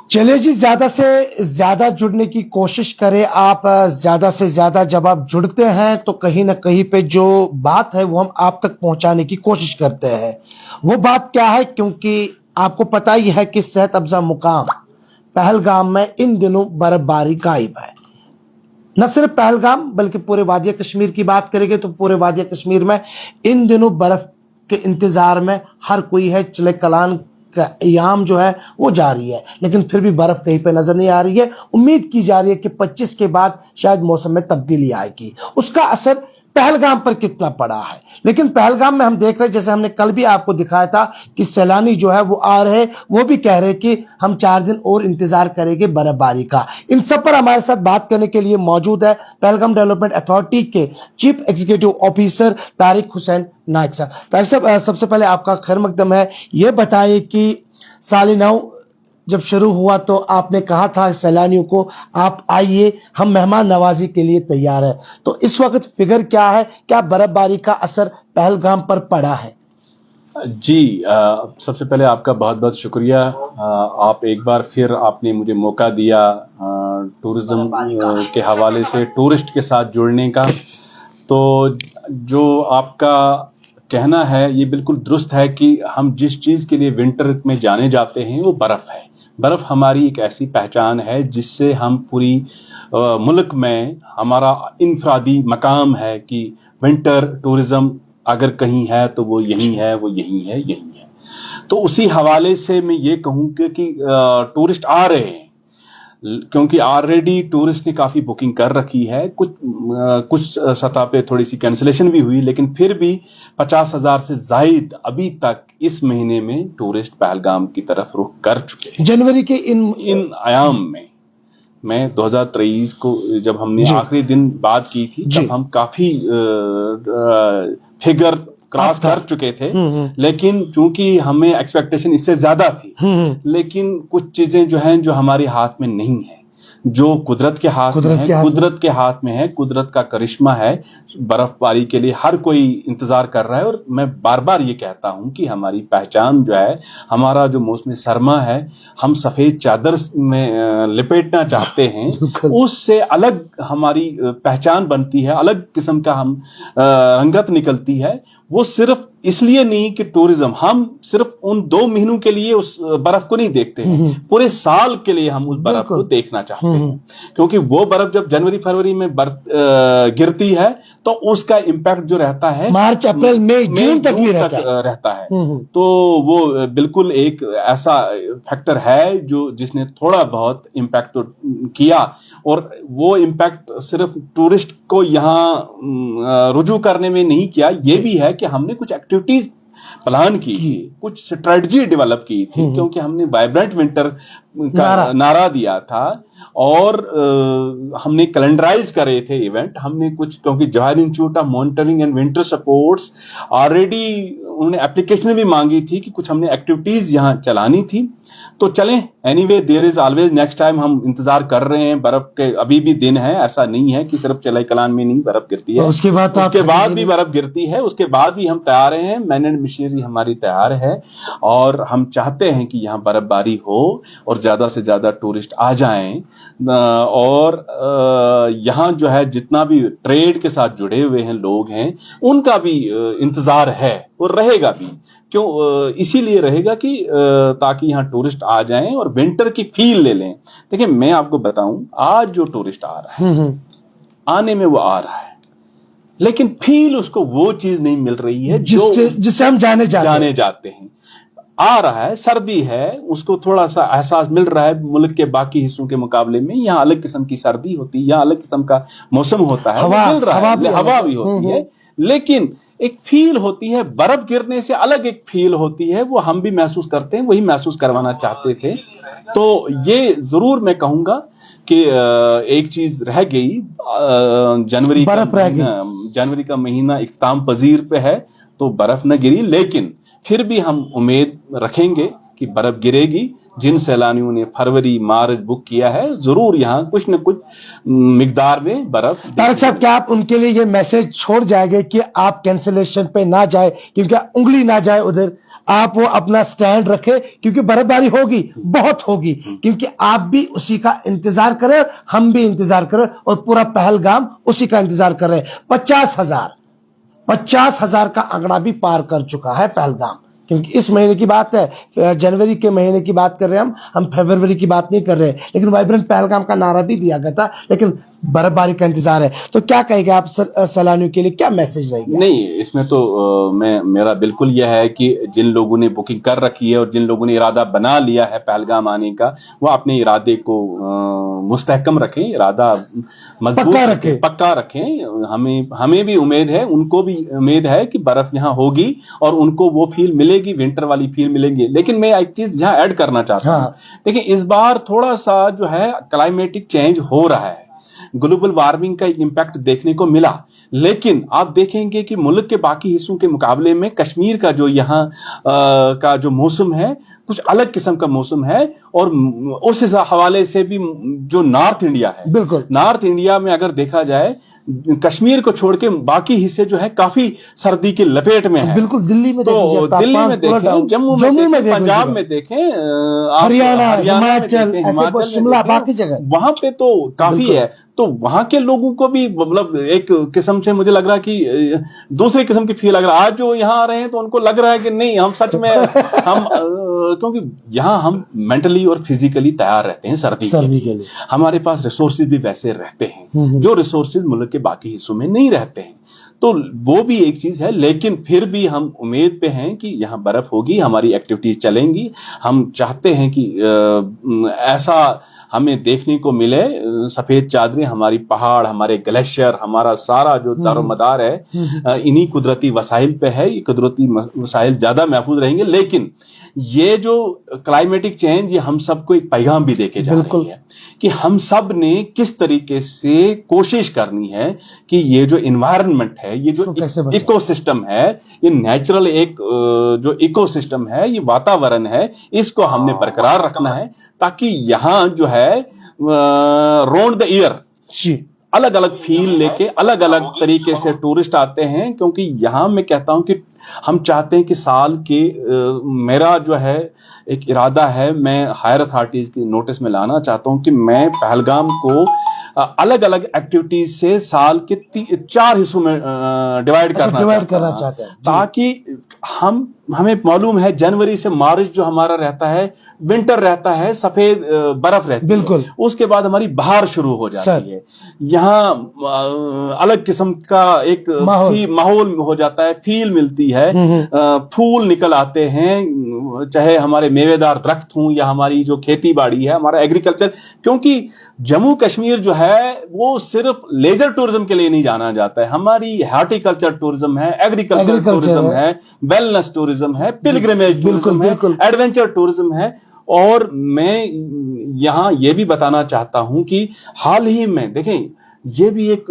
چلے جی، زیادہ سے زیادہ جڑنے کی کوشش کریں آپ. زیادہ سے زیادہ جب آپ جڑتے ہیں تو کہیں نہ کہیں پہ جو بات ہے وہ ہم آپ تک پہنچانے کی کوشش کرتے ہیں. وہ بات کیا ہے؟ کیونکہ آپ کو پتہ ہی ہے کہ صحت افزا مقام پہلگام میں ان دنوں برف باری غائب ہے. نہ صرف پہلگام بلکہ پورے وادی کشمیر کی بات کریں گے تو پورے وادی کشمیر میں ان دنوں برف کے انتظار میں ہر کوئی ہے. چلے کلان کا ایام جو ہے وہ جاری ہے، لیکن پھر بھی برف کہیں پہ نظر نہیں آ رہی ہے. امید کی جا رہی ہے کہ 25 کے بعد شاید موسم میں تبدیلی آئے گی. اس کا اثر پہلگام پر کتنا پڑا ہے؟ لیکن پہلگام میں ہم دیکھ رہے، جیسے ہم نے کل بھی آپ کو دکھایا تھا کہ سیلانی جو ہے وہ آ رہے، وہ بھی کہہ رہے کہ ہم 4 دن اور انتظار کریں گے برف باری کا. ان سب پر ہمارے ساتھ بات کرنے کے لیے موجود ہے پہلگام ڈیولپمنٹ اتھارٹی کے چیف ایگزیکٹو آفیسر طارق حسین نائک صاحب. طارق صاحب، سب سے پہلے آپ کا خیر مقدم ہے. یہ بتائیے کہ سال نو جب شروع ہوا تو آپ نے کہا تھا سیلانیوں کو آپ آئیے، ہم مہمان نوازی کے لیے تیار ہیں. تو اس وقت فگر کیا ہے؟ کیا برف باری کا اثر پہلگام پر پڑا ہے؟ جی، سب سے پہلے آپ کا بہت بہت شکریہ. آپ ایک بار پھر آپ نے مجھے موقع دیا ٹورزم کے حوالے سے ٹورسٹ کے ساتھ جڑنے کا. تو جو آپ کا کہنا ہے یہ بالکل درست ہے کہ ہم جس چیز کے لیے ونٹر میں جانے جاتے ہیں وہ برف ہے. برف ہماری ایک ایسی پہچان ہے جس سے ہم پوری ملک میں ہمارا انفرادی مقام ہے کہ ونٹر ٹورزم اگر کہیں ہے تو وہ یہی ہے، وہ یہی ہے، یہی ہے. تو اسی حوالے سے میں یہ کہوں کہ ٹورسٹ آ رہے ہیں، کیونکہ آلریڈی ٹورسٹ نے کافی بکنگ کر رکھی ہے. کچھ سطح پہ تھوڑی سی کینسلیشن بھی ہوئی، لیکن پھر بھی 50,000 سے زائد ابھی تک اس مہینے میں ٹورسٹ پہلگام کی طرف رخ کر چکے ہیں. جنوری کے ان ایام میں 2023 کو جب ہم نے آخری دن بات کی تھی تب ہم کافی فگر کراس کر چکے تھے، لیکن چونکہ ہمیں ایکسپیکٹیشن اس سے زیادہ تھی. لیکن کچھ چیزیں جو ہیں جو ہمارے ہاتھ میں نہیں ہیں، جو قدرت کے ہاتھ میں ہے، قدرت کے ہاتھ میں ہے، قدرت کا کرشمہ ہے. برف باری کے لیے ہر کوئی انتظار کر رہا ہے، اور میں بار بار یہ کہتا ہوں کہ ہماری پہچان جو ہے، ہمارا جو موسم سرما ہے، ہم سفید چادر میں لپیٹنا چاہتے ہیں. اس سے الگ ہماری پہچان بنتی ہے، الگ قسم کا ہم رنگت نکلتی ہے. وہ صرف اس لیے نہیں کہ ٹورزم، ہم صرف ان 2 مہینوں کے لیے اس برف کو نہیں دیکھتے ہیں، پورے سال کے لیے ہم اس برف کو دیکھنا چاہتے ہیں. کیونکہ وہ برف جب جنوری فروری میں گرتی ہے تو اس کا امپیکٹ جو رہتا ہے مارچ اپریل مئی جون تک بھی رہتا ہے. تو وہ بالکل ایک ایسا فیکٹر ہے جس نے تھوڑا بہت امپیکٹ کیا، اور وہ امپیکٹ صرف ٹورسٹ کو یہاں رجوع کرنے میں نہیں کیا، یہ بھی ہے کہ ہم نے کچھ ایکٹیویٹیز پلان کی تھی، کچھ اسٹریٹجی ڈیولپ کی تھی، کیونکہ ہم نے وائبرنٹ ونٹر کا نعرہ دیا تھا، اور ہم نے کیلنڈرائز کرے تھے ایونٹ. ہم نے کچھ، کیونکہ Jawahar institute of monitoring and winter sports already انہوں نے اپلیکیشن بھی مانگی تھی کہ کچھ ہم نے ایکٹیویٹیز یہاں چلانی تھی. تو چلیں، any way there is always next time. ہم انتظار کر رہے ہیں برف کے، ابھی بھی دن ہے، ایسا نہیں ہے کہ صرف چلائی کلان میں نہیں برف گرتی ہے، اس کے بعد بھی برف گرتی ہے. اس کے بعد بھی ہم تیار ہیں، مین اینڈ مشینری ہماری تیار ہے، اور ہم چاہتے ہیں کہ یہاں برف باری ہو اور زیادہ سے زیادہ ٹورسٹ آ جائیں. اور یہاں جو ہے جتنا بھی ٹریڈ کے ساتھ جڑے ہوئے ہیں لوگ ہیں، ان کا بھی انتظار ہے اور رہے گا بھی. کیوں؟ اسی لیے رہے گا کہ تاکہ یہاں ٹورسٹ آ جائیں اور ونٹر کی فیل لے لیں. دیکھیں، میں آپ کو بتاؤں، آج جو ٹورسٹ آ رہا ہے، آنے میں وہ آ رہا ہے، لیکن فیل اس کو وہ چیز نہیں مل رہی ہے جس سے ہم جانے جاتے ہیں. آ رہا ہے، سردی ہے، اس کو تھوڑا سا احساس مل رہا ہے ملک کے باقی حصوں کے مقابلے میں. یہاں الگ قسم کی سردی ہوتی ہے، یہاں الگ قسم کا موسم ہوتا ہے، ہوا بھی ہوتی ہے، لیکن ایک فیل ہوتی ہے. برف گرنے سے الگ ایک فیل ہوتی ہے، وہ ہم بھی محسوس کرتے ہیں، وہی محسوس کروانا چاہتے تھے. تو یہ ضرور میں کہوں گا کہ ایک چیز رہ گئی، جنوری کا مہینہ اختتام پذیر پہ ہے تو برف نہ گری، لیکن پھر بھی ہم امید رکھیں گے کہ برف گرے گی जिन सैलानियों ने फरवरी मार्च बुक किया है, जरूर यहाँ कुछ न कुछ मिकदार में बर्फ। तारक साहब, क्या आप उनके लिए ये मैसेज छोड़ जाएंगे कि आप कैंसिलेशन पे ना जाए, क्योंकि उंगली ना जाए उधर, आप वो अपना स्टैंड रखें, क्योंकि बर्फबारी होगी, बहुत होगी, क्योंकि आप भी उसी का इंतजार करें, हम भी इंतजार करें, और पूरा पहलगाम उसी का इंतजार कर रहे हैं। 50,000 का आंकड़ा भी पार कर चुका है पहलगाम, क्योंकि इस महीने की बात है, जनवरी के महीने की बात कर रहे हैं हम फरवरी की बात नहीं कर रहे हैं। लेकिन वाइब्रेंट पहलगाम का नारा भी दिया गया था, लेकिन बर्फबारी का इंतजार है। तो क्या कहेंगे आप सैलानियों के लिए, क्या मैसेज रहेगा? नहीं, इसमें तो मेरा बिल्कुल यह है कि जिन लोगों ने बुकिंग कर रखी है और जिन लोगों ने इरादा बना लिया है पहलगाम आने का, वो अपने इरादे को मुस्तहकम रखें, इरादा मजबूत पक्का रखें। हमें भी उम्मीद है, उनको भी उम्मीद है कि बर्फ यहाँ होगी और उनको वो फील मिलेगी, विंटर वाली फील मिलेगी। लेकिन मैं एक चीज यहाँ ऐड करना चाहता हूँ। देखिए, इस बार थोड़ा सा जो है क्लाइमेटिक चेंज हो रहा है, ग्लोबल वार्मिंग का एक इंपैक्ट देखने को मिला। लेकिन आप देखेंगे कि मुल्क के बाकी हिस्सों के मुकाबले में कश्मीर का जो यहाँ का जो मौसम है, कुछ अलग किस्म का मौसम है। और उस हवाले से भी जो नॉर्थ इंडिया है, बिल्कुल नॉर्थ इंडिया में अगर देखा जाए, कश्मीर को छोड़ के बाकी हिस्से जो है काफी सर्दी की लपेट में है। बिल्कुल, दिल्ली में तो दिल्ली में देखें, जम्मू में देखें, पंजाब में देखें, हरियाणा, हिमाचल, शिमला, बाकी जगह वहां पे तो काफी है। तो वहां के लोगों को भी मतलब एक किस्म से मुझे लग रहा कि दूसरे किस्म की फील लग रहा है। आज जो यहाँ आ रहे हैं तो उनको लग रहा है कि नहीं, हम सच में क्योंकि यहाँ हम मेंटली और फिजिकली तैयार रहते हैं सर्दी के लिए। हमारे पास रिसोर्सेज भी वैसे रहते हैं जो रिसोर्सेज मुल्क के बाकी हिस्सों में नहीं रहते हैं। तो वो भी एक चीज है। लेकिन फिर भी हम उम्मीद पे हैं कि यहाँ बर्फ होगी, हमारी एक्टिविटीज चलेंगी। हम चाहते हैं कि ऐसा हमें देखने को मिले, सफेद चादरें, हमारी पहाड़, हमारे ग्लेशियर, हमारा सारा जो दारोमदार है इन्हीं कुदरती वसाइल पे है। ये कुदरती वसाइल ज्यादा महफूज रहेंगे। लेकिन ये जो क्लाइमेटिक चेंज, ये हम सबको एक पैगाम भी देके जा रही है कि हम सब ने किस तरीके से कोशिश करनी है कि ये जो एनवायरनमेंट है, ये जो इकोसिस्टम है, ये नेचुरल एक जो इकोसिस्टम है, ये वातावरण है, इसको हमने बरकरार रखना है, ताकि यहां जो है राउंड द ईयर अलग अलग फील लेके अलग अलग तरीके से टूरिस्ट आते हैं। क्योंकि यहां मैं कहता हूं कि हम चाहते हैं कि साल के मेरा जो है एक इरादा है, मैं हायर अथॉरिटीज की नोटिस में लाना चाहता हूं कि मैं पहलगाम को अलग अलग एक्टिविटीज से साल के 4 हिस्सों में डिवाइड करना चाहते हैं, ताकि हमें मालूम है जनवरी से मार्च जो हमारा रहता है विंटर रहता है, सफेद बर्फ रहती है। बिल्कुल। उसके बाद हमारी बहार शुरू हो जाती है। यहाँ अलग किस्म का एक माहौल हो जाता है, फील मिलती है, फूल निकल आते हैं, चाहे हमारे मेवेदार दरख्त हों या हमारी जो खेती बाड़ी है, हमारा एग्रीकल्चर। क्योंकि जम्मू कश्मीर जो है वो सिर्फ लेजर टूरिज्म के लिए नहीं जाना जाता है, हमारी हॉर्टिकल्चर टूरिज्म है, एग्रीकल्चर टूरिज्म है, वेलनेस टूरिज्म है, पिलग्रिमेज टूरिज्म है, एडवेंचर टूरिज्म है। और मैं यहां यह भी बताना चाहता हूं कि हाल ही में देखें, यह भी एक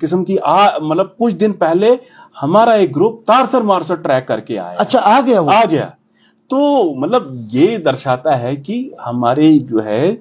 किस्म की मतलब कुछ दिन पहले हमारा एक ग्रुप तारसर मारसर ट्रैक करके आया। अच्छा, आ गया। तो मतलब ये दर्शाता है कि हमारे जो है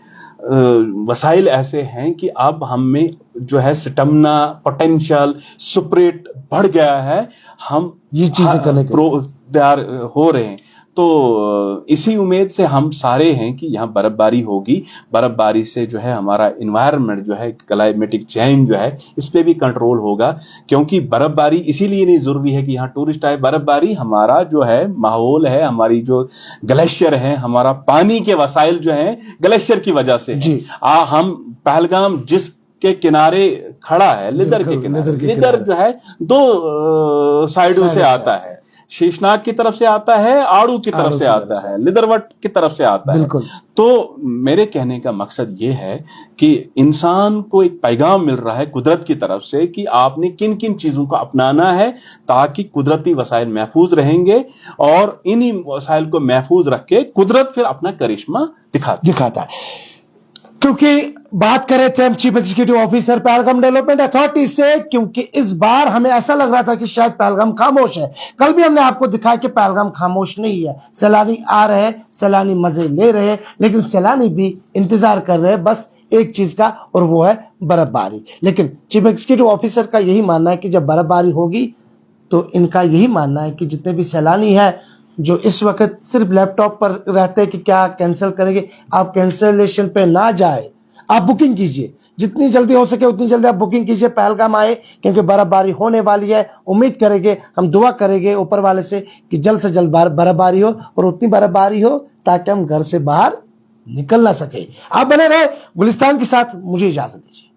वसाइल ऐसे हैं कि अब हम में जो है स्टेमिना, पोटेंशियल, स्पिरिट बढ़ गया है। हम ये चीजें करने के तैयार हो रहे हैं। तो इसी उम्मीद से हम सारे हैं कि यहाँ बर्फबारी होगी। बर्फबारी से जो है हमारा एनवायरनमेंट जो है, क्लाइमेटिक चेंज जो है, इस पे भी कंट्रोल होगा। क्योंकि बर्फबारी इसीलिए नहीं जरूरी है कि यहाँ टूरिस्ट आए। बर्फबारी हमारा जो है माहौल है, हमारी जो ग्लेशियर है, हमारा पानी के वसाइल जो है ग्लेशियर की वजह से है। हम पहलगाम जिसके किनारे खड़ा है, लिदर के किनारे, लिदर जो है 2 साइडों से आता है, शीशनाग की तरफ से आता है, आड़ू की तरफ से आता है, लिदरवट की तरफ से आता है। तो मेरे कहने का मकसद ये है कि इंसान को एक पैगाम मिल रहा है कुदरत की तरफ से कि आपने किन किन चीजों को अपनाना है, ताकि कुदरती वसाइल महफूज रहेंगे। और इन्हीं वसाइल को महफूज रख के कुदरत फिर अपना करिश्मा दिखाता है। क्योंकि बात कर रहे थे हम chief executive officer Pahalgam development authority से, क्योंकि इस बार हमें ऐसा लग रहा था कि शायद पहलगाम खामोश है। कल भी हमने आपको दिखाया कि पहलगाम खामोश नहीं है, सैलानी आ रहे हैं, सैलानी मजे ले रहे हैं, लेकिन सैलानी भी इंतजार कर रहे हैं बस एक चीज का, और वो है बर्फबारी। लेकिन चीफ एग्जीक्यूटिव ऑफिसर का यही मानना है कि जब बर्फबारी होगी तो इनका यही मानना है कि जितने भी सैलानी हैं जो इस वक्त सिर्फ लैपटॉप पर रहते हैं कि क्या कैंसिल करेंगे, आप कैंसिलेशन पे ना जाए, आप बुकिंग कीजिए, जितनी जल्दी हो सके उतनी जल्दी आप बुकिंग कीजिए, पहलगाम आए, क्योंकि बर्फबारी होने वाली है। उम्मीद करेंगे, हम दुआ करेंगे ऊपर वाले से कि जल्द से जल्द बर्फबारी हो, और उतनी बर्फबारी हो ताकि हम घर से बाहर निकल ना सके। आप बने रहे गुलिस्तान के साथ, मुझे इजाजत दीजिए।